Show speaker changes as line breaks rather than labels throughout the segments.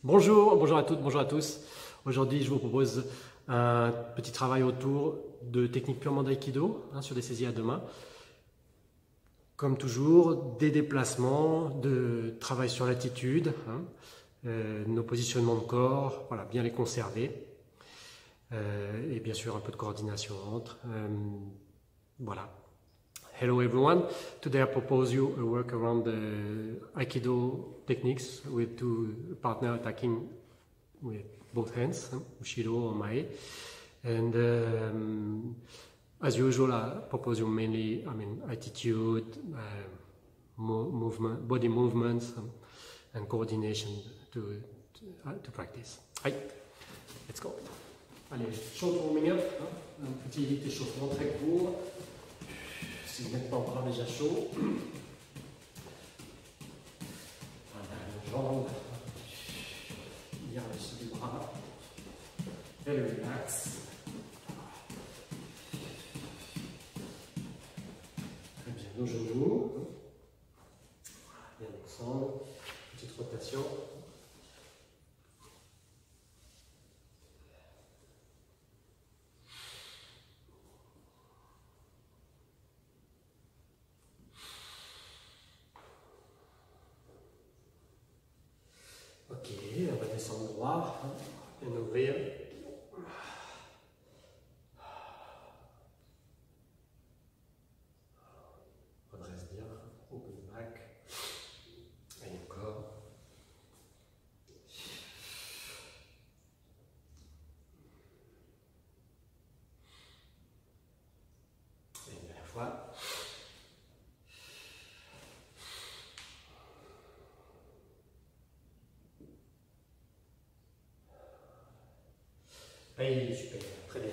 Bonjour, bonjour à toutes, bonjour à tous. Aujourd'hui, je vous propose un petit travail autour de techniques purement d'aïkido, sur des saisies à deux mains. Comme toujours, des déplacements, de travail sur l'attitude, nos positionnements de corps, voilà, bien les conserver. Et bien sûr, un peu de coordination entre. Voilà. Hello everyone. Today I propose you a work around the Aikido techniques with two partner attacking with both hands, Ushido or Mae. And as usual, I propose you mainly, attitude, movement, body movements, and coordination to practice. Right, let's go. Allez, short warming up, un petit échauffement très court. Si vous n'êtes pas encore déjà chaud, voilà, les jambes, bien lâcher les bras, et le relax. Très bien, nos genoux, bien descendre, petite rotation. Ok, on va descendre droit et ouvrir. Redresse bien, open back. Et encore. Et une dernière fois. Allez, super, très bien.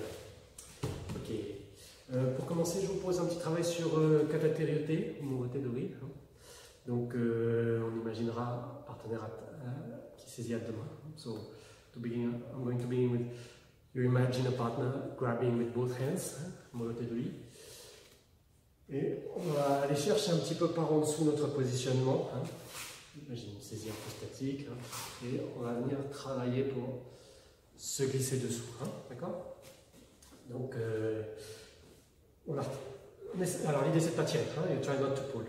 Ok. Pour commencer, je vous pose un petit travail sur Katate Ryote, Murote Dori. Donc, on imaginera un partenaire qui saisit à deux mains. So, to begin, I'm going to begin with, you imagine a partner grabbing with both hands, Murote Dori. Et on va aller chercher un petit peu par en dessous notre positionnement. Imagine une saisie un peu statique. Et on va venir travailler pour se glisser dessous, d'accord? Donc, alors l'idée c'est de pas tirer, you try not to pull.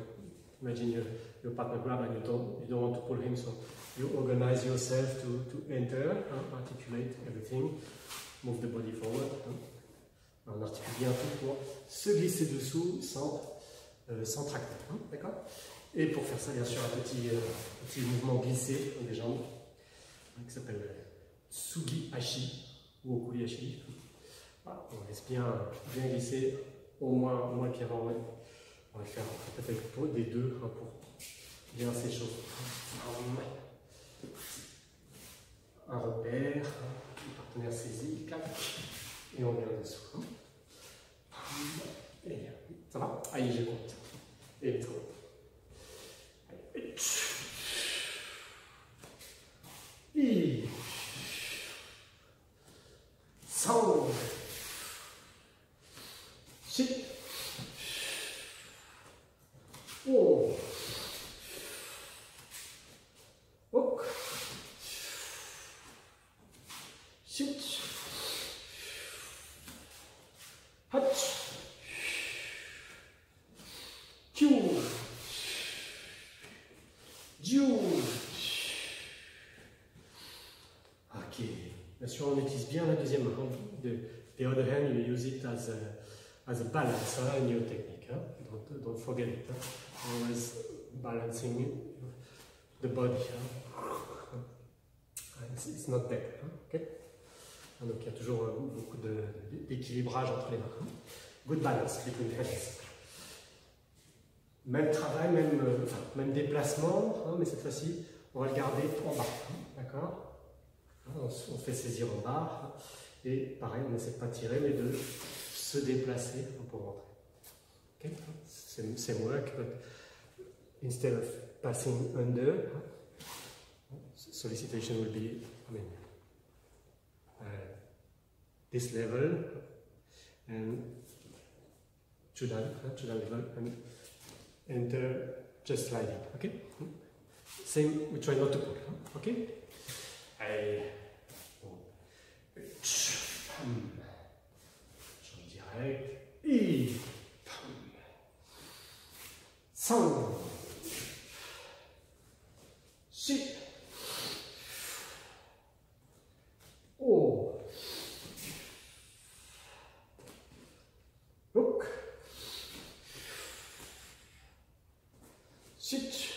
Imagine your partner grab and you don't want to pull him, so you organize yourself to enter, articulate everything, move the body forward. On articule bien tout pour se glisser dessous sans tracter, d'accord? Et pour faire ça, bien sûr, un petit mouvement glissé des jambes qui s'appelle Tsugi Ashi ou Okuri Ashi. Voilà, on laisse bien glisser au moins le pied avant. On va le faire peut-être avec des deux pour bien s'échauffer. Un repère, le partenaire saisi, clac, et on vient dessous. Et ça va? Allez, je compte. Et let's go. Et 3, 4, 5, 6, 7, 8, 9, 10. Ok. Bien sûr, on utilise bien la deuxième main. The other hand, you use it as a balance in your technique. Don't forget it. Always balancing the body. It's not bad. Okay? Donc il y a toujours beaucoup d'équilibrage entre les mains. Good balance between hands. Même travail, même déplacement, mais cette fois-ci, on va le garder en bas. D'accord? On fait saisir en bas. Et pareil, on n'essaie de pas tirer, mais de se déplacer pour rentrer. Okay? Same work, but instead of passing under, solicitation will be, this level and to that level and enter just sliding. Okay. Same. We try not to pull. Okay. Allez. Bon. Change direct. Et. 5. 6. Oh. Look. Sit.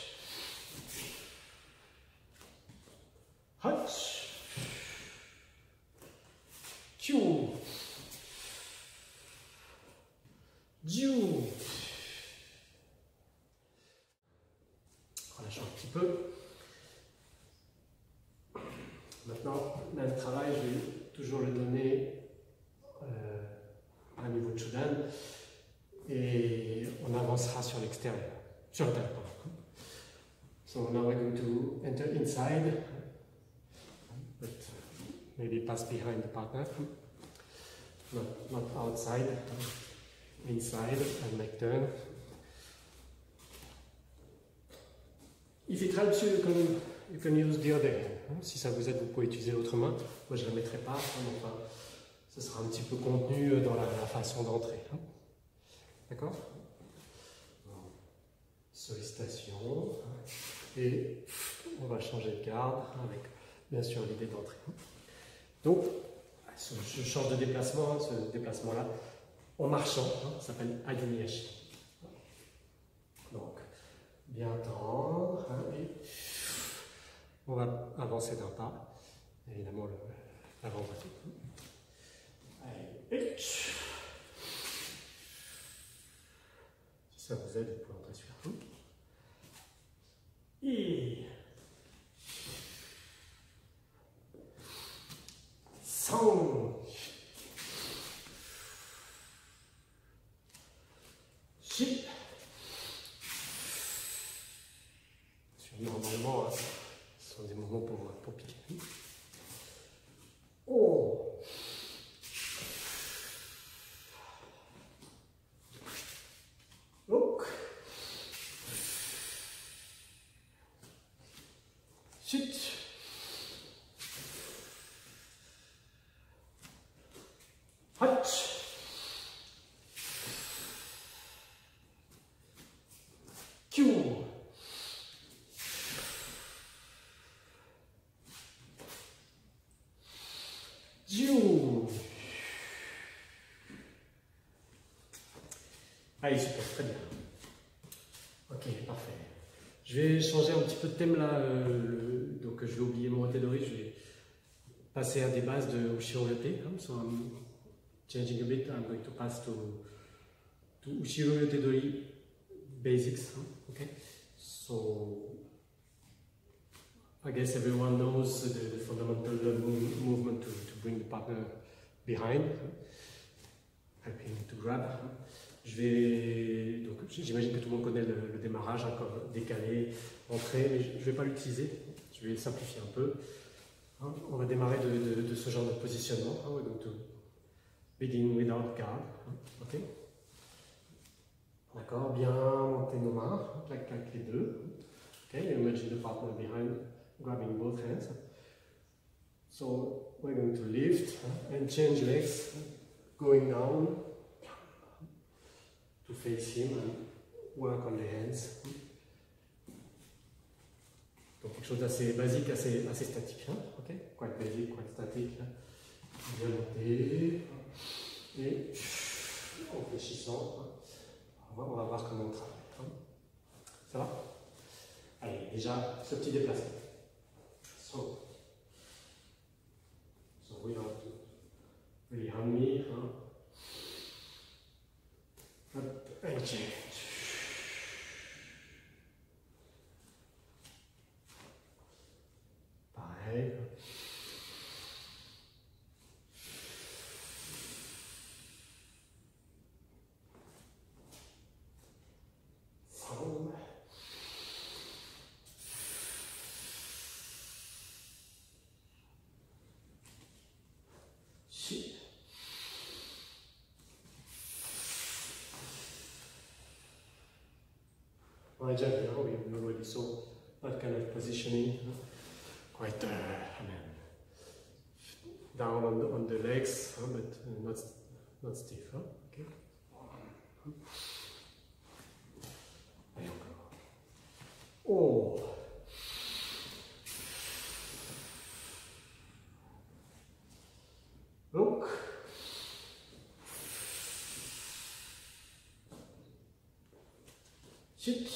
Hutch. Q. Dieu. Relâchons un petit peu. Maintenant, même travail, je vais toujours le donner à un niveau de Shodan et on avancera sur l'extérieur, sur le talon. So now we're going to enter inside, but maybe pass behind the partner, not outside, inside, and make turn. If it helps you, you can use the other hand. Si ça vous aide, vous pouvez utiliser l'autre main. Moi, je ne la mettrai pas, mais enfin, ce sera un petit peu contenu dans la façon d'entrer. D'accord? Sollicitation. Et on va changer de garde avec, bien sûr, l'idée d'entrer. Donc, je change de déplacement, ce déplacement-là, en marchant, ça s'appelle Ayuniyashi. Donc, bien tendre, et on va avancer d'un pas, évidemment l'avant-bras. Allez, si ça vous aide, vous pouvez entrer sur la route. Et 100. Chip. Normalement, ce sont des mouvements pour piquer. Oh. Look. Sit. Hutch. Q. Allez, super, très bien. Ok, parfait. Je vais changer un petit peu de thème là. Donc, je vais oublier mon Otedori. Je vais passer à des bases de Ushiro Yote. So, I'm changing a bit. I'm going to pass to Ushiro Yotedori basics. Okay. So, I guess everyone knows the fundamental movement to bring the partner behind, helping to grab. Donc j'imagine que tout le monde connaît le démarrage, comme décalé, entrée, mais je ne vais pas l'utiliser, je vais simplifier un peu. On va démarrer de ce genre de positionnement. We're going to begin without guard. Ok. D'accord, bien monter nos mains, clac clac les deux. Ok, imagine the partner behind, grabbing both hands. So we're going to lift and change legs, going down to face him and work on the hands. Donc quelque chose d'assez basique, assez statique. Okay? Quite basic, quite static. Bien monter. Et en fléchissant, on va voir comment on travaille. Ça va? Allez, déjà, ce petit déplacement. So we have to really hand me, and change. Pareil. We already saw that kind of positioning, quite, down on the legs, but not stiff. Okay. Et encore. Oh. Look. Sit.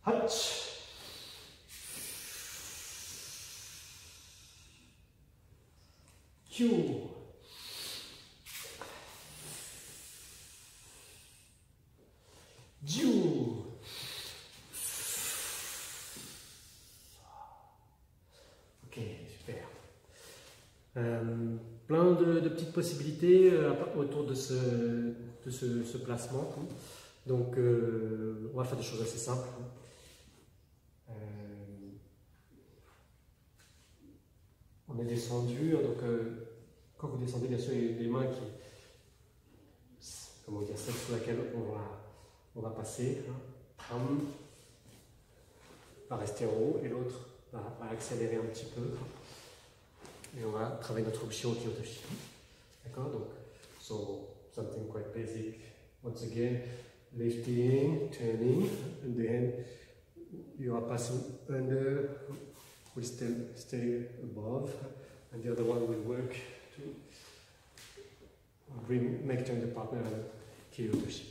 Hutch. Q. Ju. Ok, super. Plein de petites possibilités autour de ce placement. Donc, on va faire des choses assez simples. On est descendu, donc quand vous descendez, bien sûr, il y a des mains qui, comment dire, celle sur laquelle on va passer. Pam, va rester en haut et l'autre va accélérer un petit peu. Et on va travailler notre option Kyotoshi. D'accord? Donc, so something quite basic. Once again, lifting, turning, and then you are passing under, will stay above, and the other one will work to make turn the partner and Kyotoshi.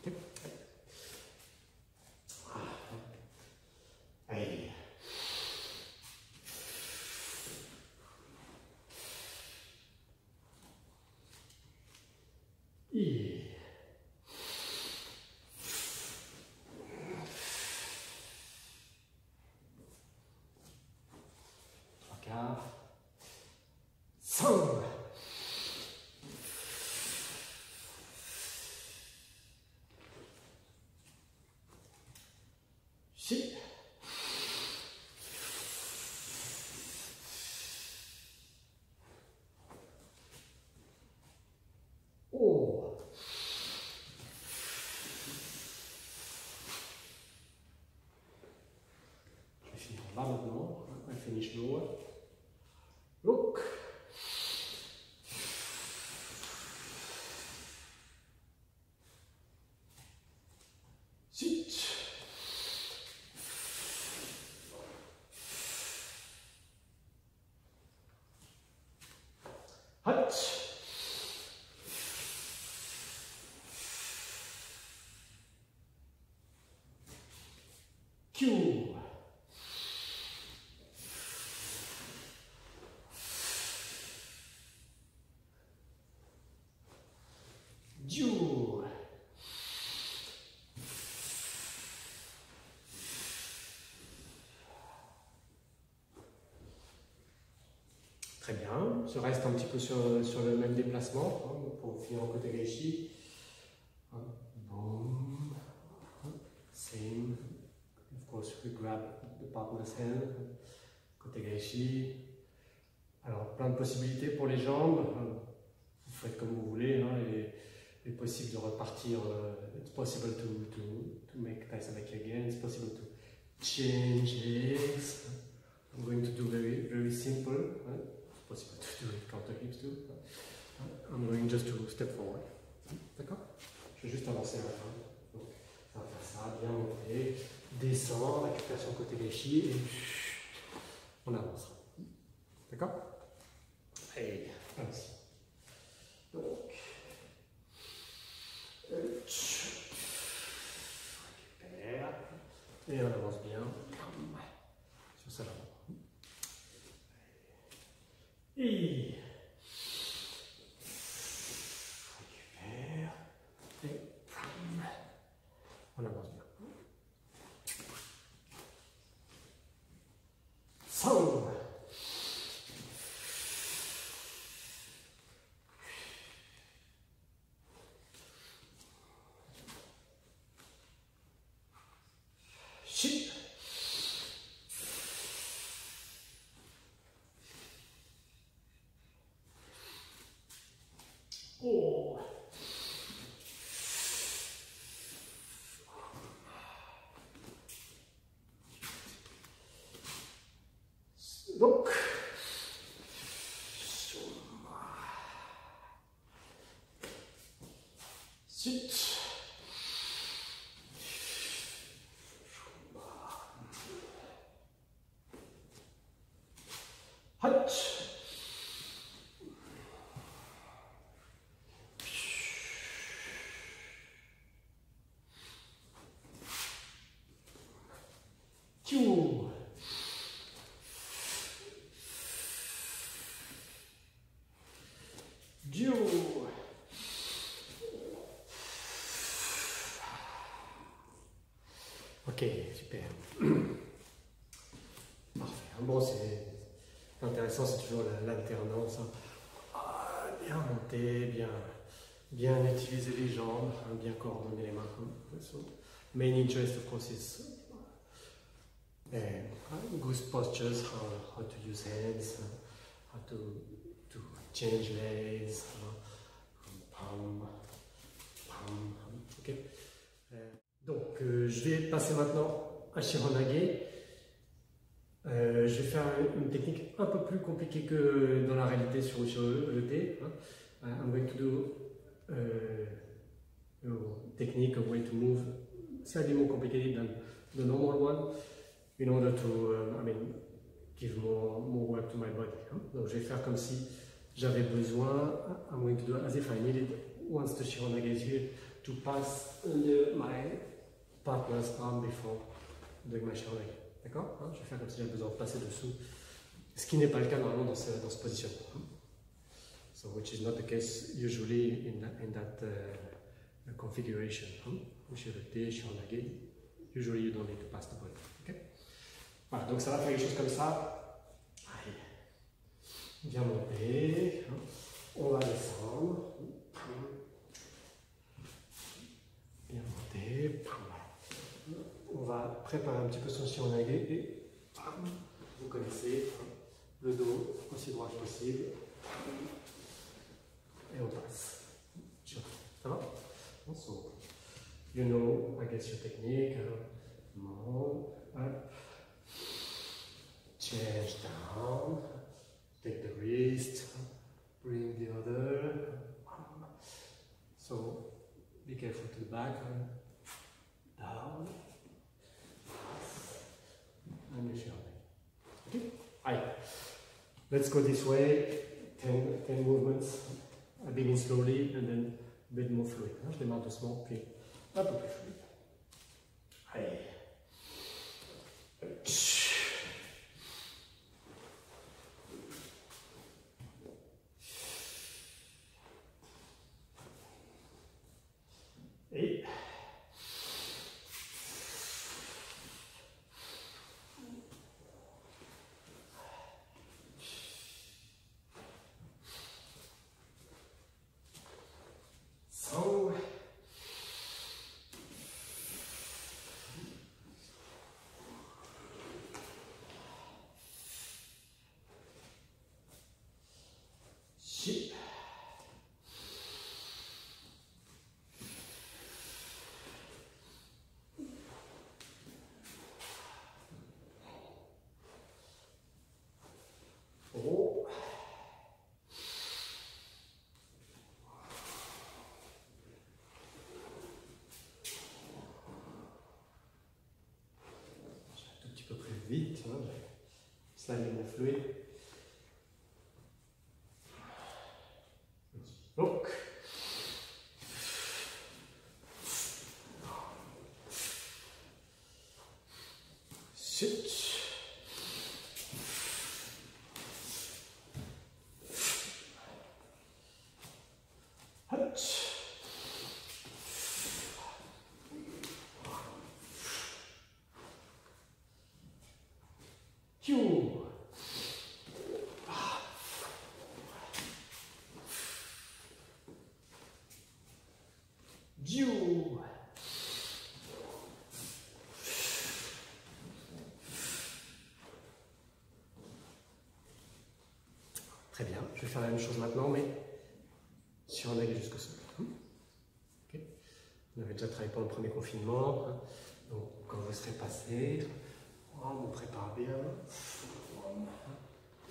Okay? Hey. Song. Shi. Oh. Je vais finir là maintenant. I finish lower. Look. Sit. Hutch. Q. Ju. Très bien, je reste un petit peu sur le même déplacement pour finir en côté gaishi. Boom. Same. Of course, we grab the partner's hand. Côté gaishi. Alors, plein de possibilités pour les jambes. Vous faites comme vous voulez. Il est possible de repartir. It's possible to make Taisabaki again. It's possible to change legs. I'm going to do very simple. It's possible to do it counter hips too. I'm going just to step forward. D'accord? Je vais juste avancer à la fin. Donc, ça va faire ça, bien monter, descendre, récupération côté gaishi et on avance. D'accord? Et ainsi. Donc, récupère et on avance bien sur ça là. Et récupère et on avance bien. Sound. Shi. Oh. Tchou. Diou. Ok, super. Parfait. Bon, c'est intéressant, c'est toujours l'alternance. Ah, bien monter, bien utiliser les jambes, bien coordonner les mains. So, main interest, of course, is good postures, how to use hands, how to change legs, palm, ok. Donc, je vais passer maintenant à Shiranage. Je vais faire une technique un peu plus compliquée que dans la réalité sur le thé. I'm going to do a technique, a way to move slightly more complicated than the normal one in order to, give more work to my body. Donc, je vais faire comme si j'avais besoin. I'm going to do as if I needed, once the Shiranage is here, to pass under my partner's arm before doing my Shiranage. D'accord? Je vais faire comme si j'avais besoin de passer dessous, ce qui n'est pas le cas normalement dans ce positionnement. So, which is not the case usually in that configuration. Shiranage, Shiranage, usually you don't need to pass the body. Okay? Voilà, donc ça va faire quelque chose comme ça. Allez, bien monter, on va descendre, bien monter. On va préparer un petit peu son Shiranage et vous connaissez, le dos aussi droit que possible et on passe. Ça va? So, you know, I guess your technique. More up, change down, take the wrist, bring the other. So be careful to the back, down. And your Shiranage. Okay? Allez, let's go this way. 10 movements. I begin slowly and then a bit more fluid. Je démarre doucement, puis un peu plus fluide. Allez. Et so, shit. Oh. Un tout petit peu plus vite, slightly more fluid. Look. Sit. Hut. Q. Diou. Très bien, je vais faire la même chose maintenant, mais Shiranage jusqu'au sol. Okay. On avait déjà travaillé pendant le premier confinement, donc quand vous serez passé, on vous prépare bien,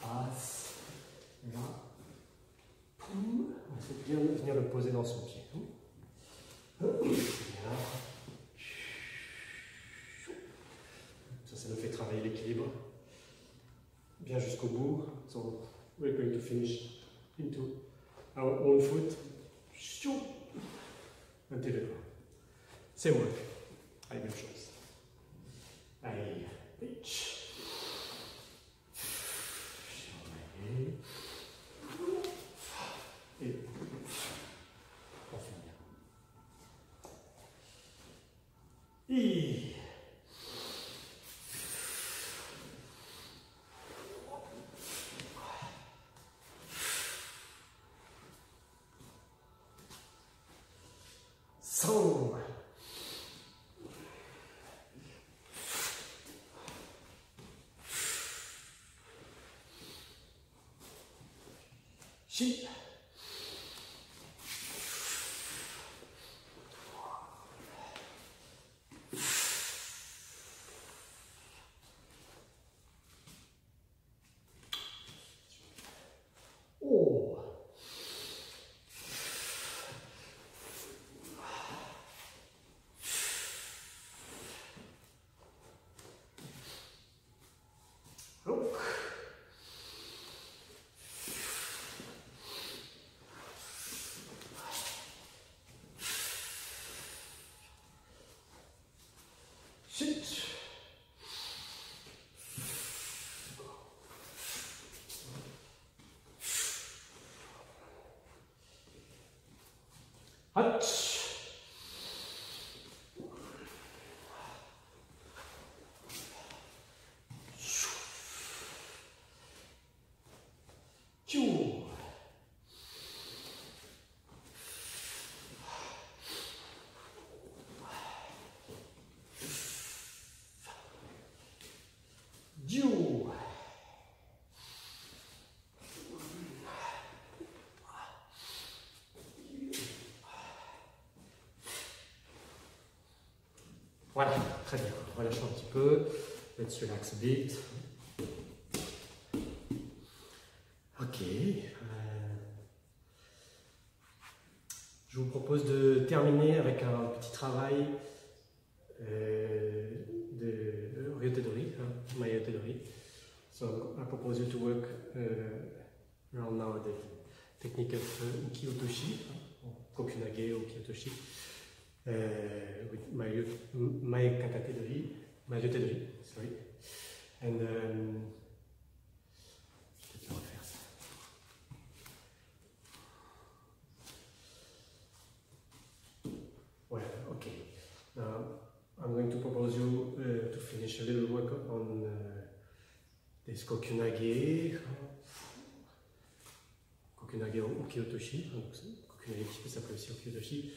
passe, là, on essaie de bien venir le poser dans son pied. Bien. Ça nous fait travailler l'équilibre bien jusqu'au bout. So we're going to finish into our own foot until the ground. Same work. Allez, même chose. Allez. Oui. So. Shi. Oh. Oh. Shit. Hutch. Chew. Dew. Voilà, très bien. Relâchons un petit peu. Let's relax a bit. Ok. Je vous propose de terminer avec un petit travail de ryotedori, my ryotedori. So I propose you to work around now the technique of Ukiyotoshi, Kokunage or Ukiyotoshi, with my kakatedori, my ryotedori, sorry. And peut-être le refaire ça. Well, okay. Now I'm going to propose you to finish a little work on this Kokunage. Kokunage ou Ukiyotoshi. Kokunage qui peut s'appeler aussi Ukiyotoshi.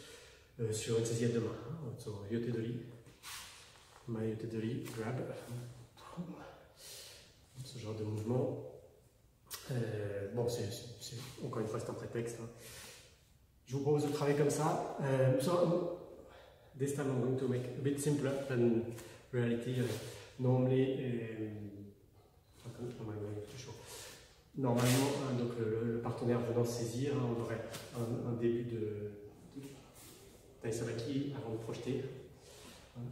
Sur une saisie à deux mains. So, ryotedori. My ryotedori, grab. Ce genre de mouvement. Bon, encore une fois, c'est un prétexte. Je vous propose de travailler comme ça. So, this time I'm going to make a bit simpler than reality. Normally, normalement, donc le partenaire venant saisir, on aurait un début de taisabaki avant de projeter.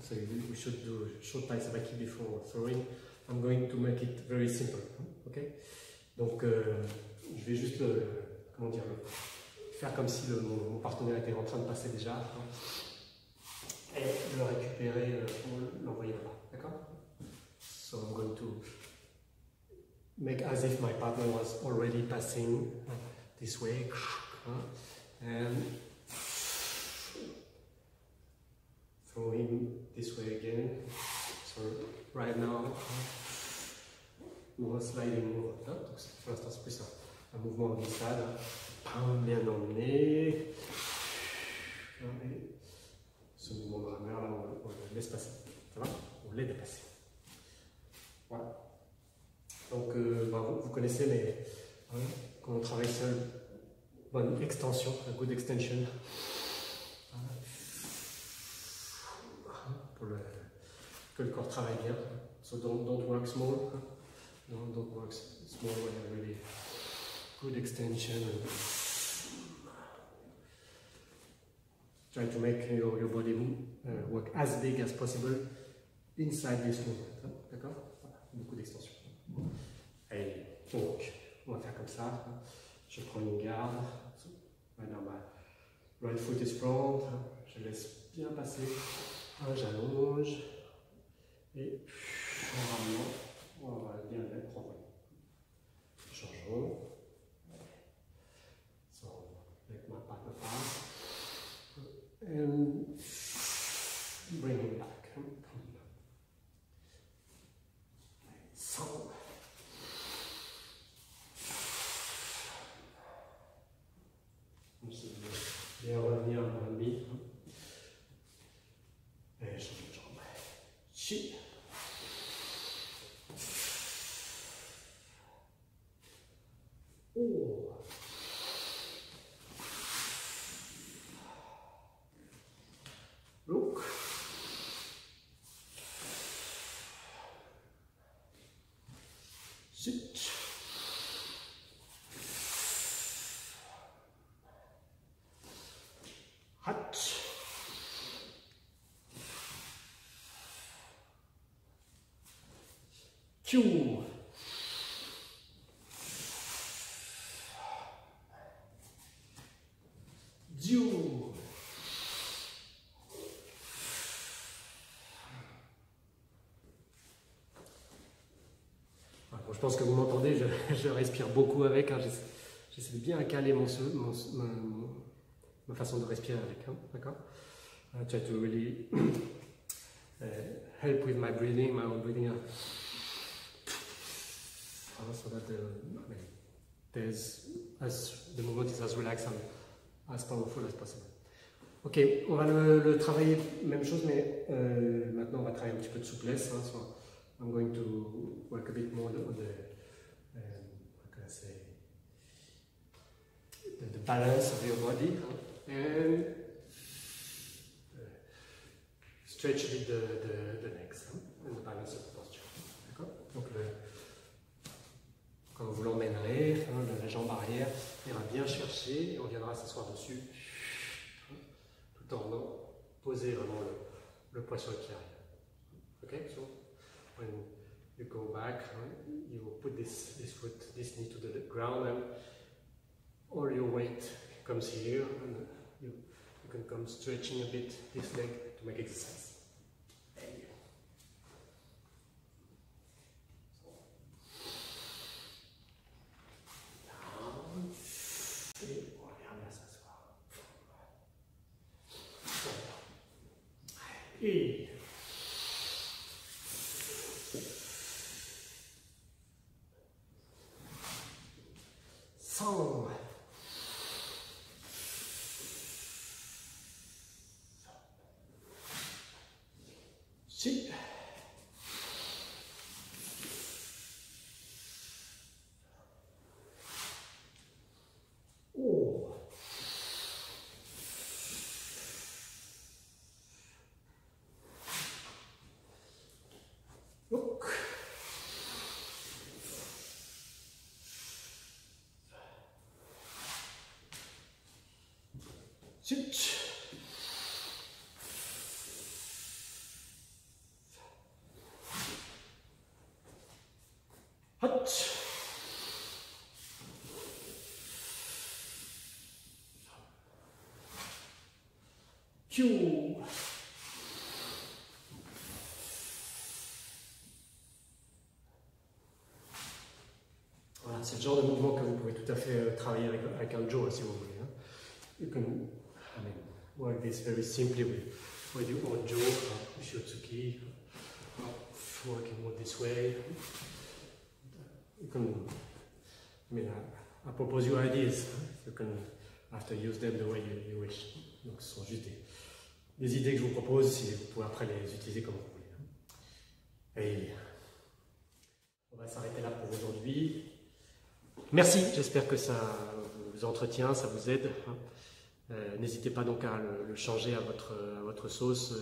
So we should do short taisabaki before throwing. I'm going to make it very simple. Okay? Donc, je vais juste comment dire, faire comme si mon partenaire était en train de passer déjà. Et le récupérer pour l'envoyer là-bas, d'accord? So I'm going to make as if my partner was already passing this way, and throw him this way again. So right now, more sliding move. Donc pour l'instant c'est plus un mouvement en glissade, bien emmené. Ce mouvement de rameur là, on le laisse passer. Ça va? On l'aide à passer. Voilà. Donc, vous connaissez, mais quand on travaille seul, bonne extension, a good extension. Pour que le corps travaille bien. So don't work small. Don't work small when you really good extension. Try to make your body work as big as possible inside this movement. D'accord? Voilà, beaucoup d'extension. Et donc, on va faire comme ça. Je prends une garde. Maintenant, ma right foot is front. Je laisse bien passer. J'allonge. Et normalement, on va bien mettre en voie. Changeons. So, let my partner pass. And bring him back. Shi. Oh. Look. Sit. Hat. Q. Dieu. Bon, je pense que vous m'entendez, je respire beaucoup avec. Hein, j'essaie de bien caler ma façon de respirer avec. Hein, d'accord? I try to really help with my breathing, my own breathing. So that the movement is as relaxed and as powerful as possible. Ok, on va le travailler, même chose, mais maintenant on va travailler un petit peu de souplesse. Hein, so I'm going to work a bit more on what can I say, the balance of your body, huh? And stretch a bit the legs, hein? And the balance of the posture. D'accord? Donc quand vous l'emmènerez, hein, la jambe arrière ira bien chercher et on viendra s'asseoir dessus, hein, tout en poser vraiment le poids sur le pied arrière. Okay, so when you go back, you put this foot, this knee to the ground, and all your weight comes here, and you can come stretching a bit this leg to make exercise. Et 100. Si. Oh. Look. Sit. Hut. Q. Voilà, c'est le genre de mouvement que vous pouvez tout à fait travailler avec un Joe si vous voulez. Hein. You can, work this very simply with your own Joe, Shotsuki, working more this way. You can, I propose your ideas. You can, after, use them the way you wish. Donc, ce sont juste des idées que je vous propose, si vous pouvez après les utiliser comme vous voulez. Et on va s'arrêter là pour aujourd'hui. Merci, j'espère que ça vous entretient, ça vous aide. N'hésitez pas donc à le changer à votre sauce,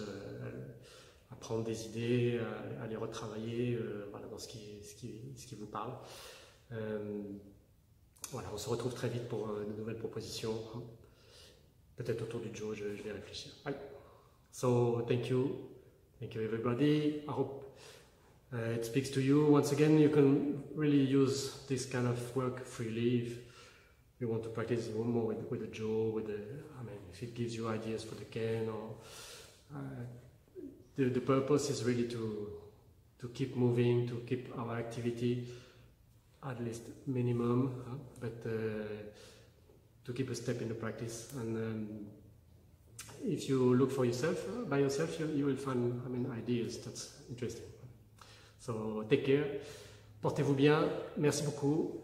à prendre des idées, à les retravailler voilà, dans ce qui vous parle. Voilà, on se retrouve très vite pour de nouvelles propositions. Peut-être autour du Joe, je vais réfléchir. Allez. So, thank you everybody. I hope it speaks to you. Once again, you can really use this kind of work freely if you want to practice more with the Joe, if it gives you ideas for the Ken, or the purpose is really to keep moving, to keep our activity at least minimum, but to keep a step in the practice. And if you look for yourself, by yourself, you will find ideas. That's interesting. So take care, portez-vous bien, merci beaucoup,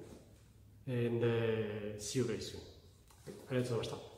and see you very soon. Aりがとうございました。